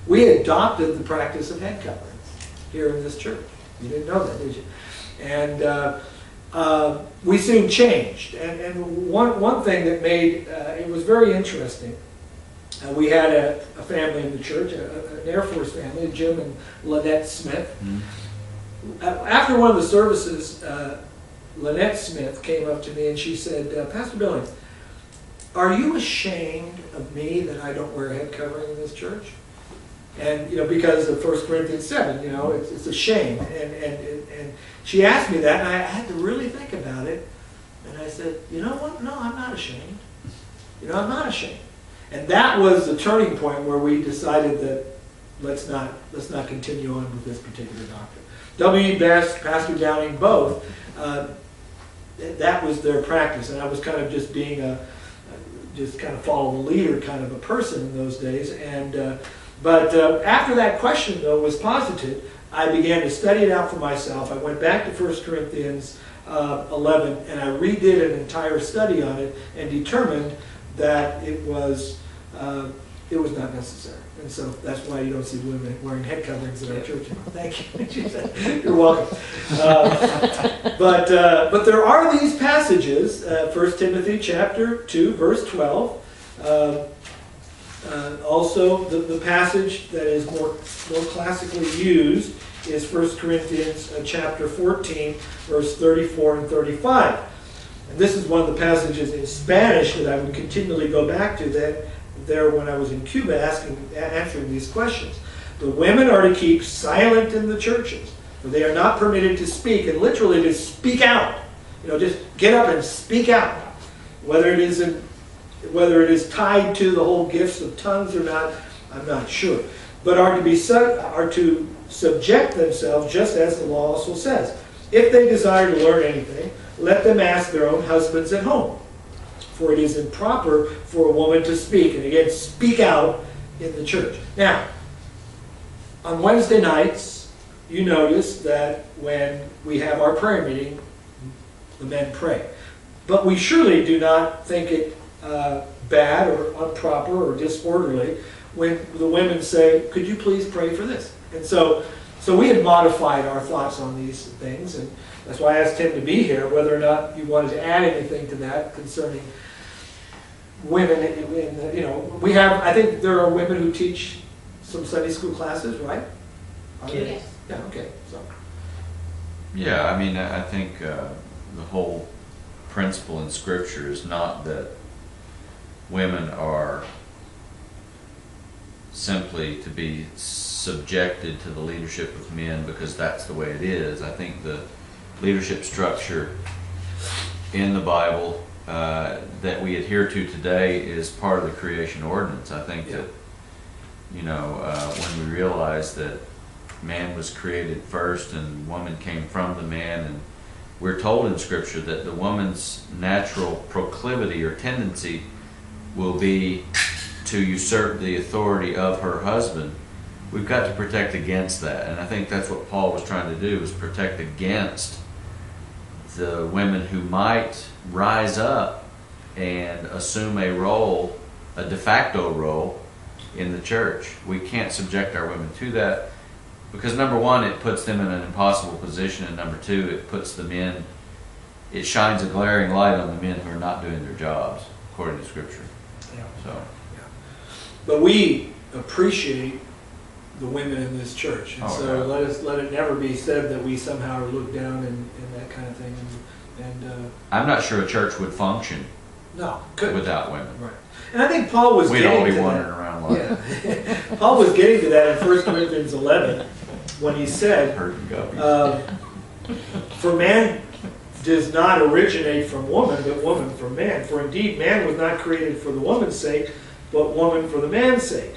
we adopted the practice of head coverings here in this church. You didn't know that, did you? And we soon changed. And one thing that made it was very interesting. We had a family in the church, an Air Force family, Jim and Lynette Smith. Mm-hmm. After one of the services, Lynette Smith came up to me and she said, Pastor Billings, are you ashamed of me that I don't wear a head covering in this church? And, you know, because of 1 Corinthians 7, you know, it's a shame. And she asked me that, and I had to really think about it. And I said, you know what? No, I'm not ashamed. You know, I'm not ashamed. And that was the turning point where we decided that let's not continue on with this particular doctrine. W.E. Best, Pastor Downing, both, that was their practice. And I was kind of just being just kind of follow the leader kind of a person in those days. And but after that question, though, was posited, I began to study it out for myself. I went back to 1 Corinthians 11, and I redid an entire study on it and determined that it was not necessary. And so that's why you don't see women wearing head coverings in our church. Thank you. You're welcome. But there are these passages, 1 Timothy chapter 2, verse 12. Also, the passage that is more classically used is 1 Corinthians chapter 14, verse 34 and 35. And this is one of the passages in Spanish that I would continually go back to there when I was in Cuba answering these questions. The women are to keep silent in the churches, for they are not permitted to speak, and literally to speak out. You know, just get up and speak out. Whether it is tied to the whole gifts of tongues or not, I'm not sure. But are to subject themselves, just as the law also says. If they desire to learn anything, let them ask their own husbands at home. For it is improper for a woman to speak. And again, speak out in the church. Now, on Wednesday nights, you notice that when we have our prayer meeting, the men pray. But we surely do not think it bad or improper or disorderly when the women say, could you please pray for this? And so we had modified our thoughts on these things, and that's why I asked him to be here, whether or not you wanted to add anything to that concerning women. You know, we have, I think there are women who teach some Sunday school classes, right? Yes. Yeah, okay. So. Yeah, I mean, I think the whole principle in Scripture is not that women are simply to be subjected to the leadership of men because that's the way it is. I think the leadership structure in the Bible that we adhere to today is part of the creation ordinance. I think that, you know, when we realize that man was created first and woman came from the man, and we're told in Scripture that the woman's natural proclivity or tendency will be to usurp the authority of her husband. We've got to protect against that, and I think that's what Paul was trying to do, was protect against the women who might rise up and assume a role, a de facto role in the church. We can't subject our women to that because, number one, it puts them in an impossible position, and number two, it puts the men, it shines a glaring light on the men who are not doing their jobs according to Scripture. Yeah. So, yeah. But we appreciate the women in this church, and so let it never be said that we somehow are looked down and that kind of thing. And I'm not sure a church would function without women. Right. And I think Paul was We'd all be wandering around like yeah. Paul was getting to that in 1 Corinthians 11 when he said, for man does not originate from woman, but woman from man. For indeed, man was not created for the woman's sake, but woman for the man's sake.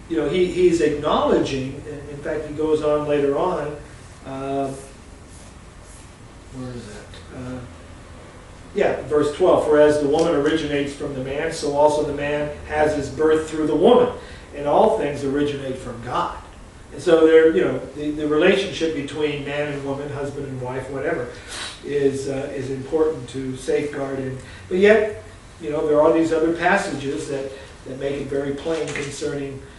You know, he's acknowledging, in fact, he goes on later on, where is that? Yeah, verse 12, for as the woman originates from the man, so also the man has his birth through the woman. And all things originate from God. And so there, you know, the relationship between man and woman, husband and wife, whatever, is important to safeguard. But yet, you know, there are these other passages that make it very plain concerning